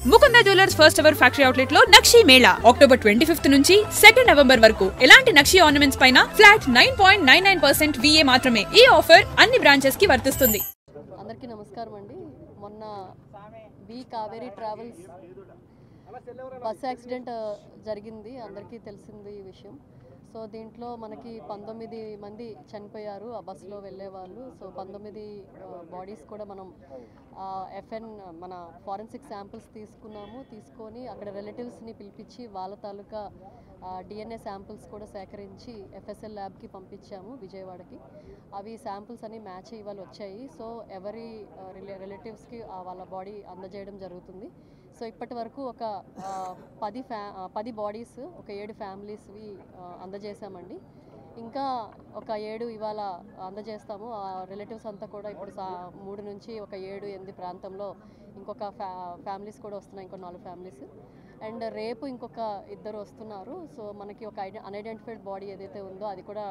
Mukunda jewellers first ever factory outlet లో నక్షి Mela October 25th నుంచి 2 November వరకు ఎలాంటి నక్షి ఆర్నమెంట్స్ పైన ఫ్లాట్ 9.99% VA మాత్రమే. ఈ ఆఫర్ అన్ని బ్రాంచెస్ కి వర్తిస్తుంది. అందరికీ నమస్కారం అండి. మొన్న B Kaveri travels bus accident జరిగింది, అందరికీ తెలిసింది ఈ విషయం. సో దీంట్లో మనకి 19 మంది చనిపోయారు ఆ బస్సులో వెళ్ళే వాళ్ళు. సో 19 బాడీస్ కూడా మనం మన ఫారెన్సిక్ శాంపిల్స్ తీసుకొని అక్కడ రిలేటివ్స్ని పిలిపించి వాళ్ళ తాలూకా DNA శాంపిల్స్ కూడా సేకరించి FSL ల్యాబ్కి పంపించాము విజయవాడకి. అవి శాంపిల్స్ అన్ని మ్యాచ్ ఇవాళ వచ్చాయి. సో ఎవరి రిలేటివ్స్కి వాళ్ళ బాడీ అందజేయడం జరుగుతుంది. సో ఇప్పటి వరకు ఒక 10 బాడీస్, ఒక 7 ఫ్యామిలీస్వి అందజేసామండి. ఇంకా ఒక 7 ఇవాళ అందజేస్తాము. ఆ రిలేటివ్స్ అంతా కూడా ఇప్పుడు 3 నుంచి ఒక 7-8 ప్రాంతంలో ఇంకొక ఫ్యామిలీస్ కూడా వస్తున్నాయి, ఇంకో 4 ఫ్యామిలీస్. అండ్ రేపు ఇంకొక 2 వస్తున్నారు. సో మనకి ఒక అన్ఐడెంటిఫైడ్ బాడీ ఏదైతే ఉందో అది కూడా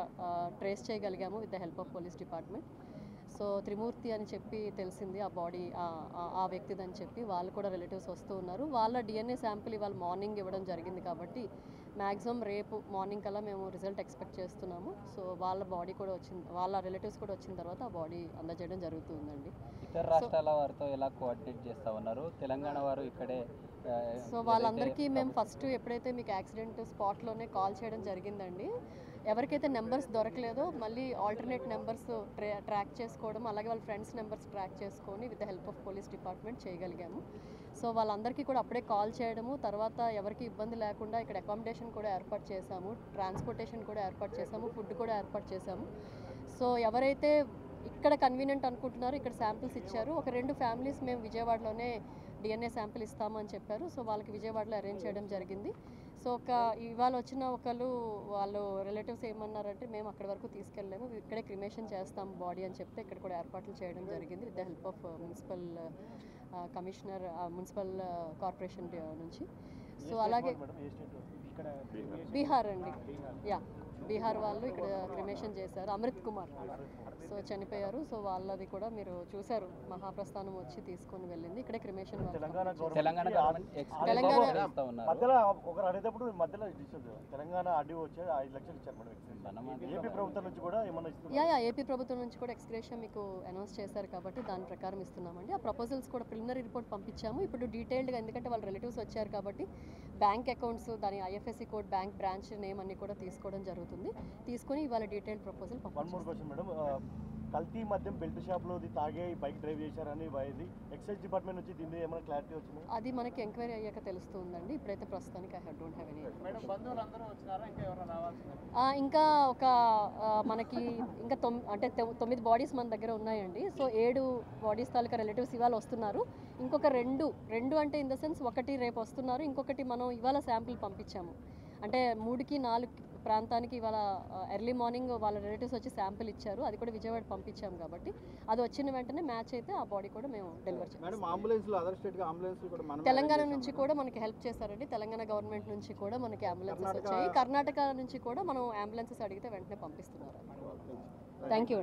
ట్రేస్ చేయగలిగాము with the help of police department. So Trimurthi అని చెప్పి తెలిసింది ఆ బాడీ ఆ వ్యక్తిదని చెప్పి. వాళ్ళు కూడా రిలేటివ్స్ వస్తూ ఉన్నారు. వాళ్ళ DNA శాంపిల్ ఇవాళ మార్నింగ్ ఇవ్వడం జరిగింది కాబట్టి మ్యాక్సిమం రేపు మార్నింగ్ కల్లా మేము రిజల్ట్ ఎక్స్పెక్ట్ చేస్తున్నాము. సో వాళ్ళ బాడీ కూడా వాళ్ళ రిలేటివ్స్ కూడా వచ్చిన తర్వాత ఆ బాడీ అందజేయడం జరుగుతుందండి. ఇతర రాష్ట్రాల వారితో ఎలా కోఆర్డినేట్ చేస్తా ఉన్నారు? తెలంగాణ వారు ఇక్కడే. సో వాళ్ళందరికీ మేము ఫస్ట్ ఎప్పుడైతే మీకు యాక్సిడెంట్ స్పాట్లోనే కాల్ చేయడం జరిగిందండి. ఎవరికైతే నెంబర్స్ దొరకలేదో మళ్ళీ ఆల్టర్నేట్ నెంబర్స్ ట్రాక్ చేసుకోవడం, అలాగే వాళ్ళ ఫ్రెండ్స్ నెంబర్స్ ట్రాక్ చేసుకొని with the help of police department చేయగలిగాము. సో వాళ్ళందరికీ కూడా అప్పుడే కాల్ చేయడము, తర్వాత ఎవరికి ఇబ్బంది లేకుండా ఇక్కడ అకామిడేషన్ కూడా ఏర్పాటు చేశాము, ట్రాన్స్పోర్టేషన్ కూడా ఏర్పాటు చేశాము, ఫుడ్ కూడా ఏర్పాటు చేశాము. సో ఎవరైతే ఇక్కడ కన్వీనియంట్ అనుకుంటున్నారో ఇక్కడ శాంపిల్స్ ఇచ్చారు. ఒక 2 ఫ్యామిలీస్ మేము విజయవాడలోనే DNA శాంపిల్ ఇస్తామని చెప్పారు. సో వాళ్ళకి విజయవాడలో అరేంజ్ చేయడం జరిగింది. సో ఇవాళ వచ్చిన వాళ్ళు రిలేటివ్స్ ఏమన్నారంటే మేము అక్కడి వరకు తీసుకెళ్ళలేము, ఇక్కడే క్రిమేషన్ చేస్తాం బాడీ అని చెప్తే ఇక్కడ కూడా ఏర్పాట్లు చేయడం జరిగింది with the help of municipal commissioner, municipal corporation నుంచి. సో అలాగే బీహార్ అండి, బీహార్ వాళ్ళు ఇక్కడ క్రిమేషన్ చేశారు. అమృత్ కుమార్ సో చనిపోయారు. సో వాళ్ళది కూడా మీరు చూశారు, మహాప్రస్థానం వచ్చి తీసుకొని వెళ్ళింది. ఇక్కడే క్రిమేషన్ ఏపీ ప్రభుత్వం నుంచి కూడా ఎక్స్గ్రేషన్ మీకు అనౌన్స్ చేశారు కాబట్టి దాని ప్రకారం ఇస్తున్నామండి. ఆ ప్రపోజల్స్ కూడా ప్రిలిమినరీ రిపోర్ట్ పంపించాము. ఇప్పుడు డీటెయిల్డ్గా, ఎందుకంటే వాళ్ళ రిలేటివ్స్ వచ్చారు కాబట్టి బ్యాంక్ అకౌంట్స్, దాని IFSC code, bank branch name అన్ని కూడా తీసుకోవడం జరుగుతుంది. తీసుకొని ఇవాళ డీటెయిల్డ్ ప్రపోజల్ పంపించారు. కల్తీ మద్యం బెల్ట్ షాప్లో తాగే బైక్ డ్రైవ్ చేశారని ఎక్సైజ్ డిపార్ట్మెంట్ నుంచి దీని ఏమైనా క్లారిటీ వచ్చింది? అది మనకి ఎంక్వైరీ అయ్యాక తెలుస్తుందండి. ఇప్పుడైతే ప్రస్తుతానికి ఐ డోంట్ హ్యావ్ ఎనీ. ఇంకా ఒక మనకి ఇంకా 9 బాడీస్ మన దగ్గర ఉన్నాయండి. సో 7 బాడీస్ తాలూకా రిలేటివ్స్ ఇవాళ వస్తున్నారు. ఇంకొక 2 అంటే ఇన్ ద సెన్స్ ఒకటి రేపు వస్తున్నారు, ఇంకొకటి మనం ఇవాళ శాంపిల్ పంపించాము. అంటే 3కి 4 ప్రాంతానికి ఇవాళ ఎర్లీ మార్నింగ్ వాళ్ళ రిలేటివ్స్ వచ్చి శాంపిల్ ఇచ్చారు. అది కూడా విజయవాడ పంపించాము కాబట్టి అది వచ్చిన వెంటనే మ్యాచ్ అయితే ఆ బాడీ కూడా మేము డెలివర్ చేస్తాం. తెలంగాణ నుంచి కూడా మనకి హెల్ప్ చేశారండి. తెలంగాణ గవర్నమెంట్ నుంచి కూడా మనకి అంబులెన్సెస్ వచ్చాయి. కర్ణాటక నుంచి కూడా మనం అంబులెన్సెస్ అడిగితే వెంటనే పంపిస్తున్నారు. Thank you.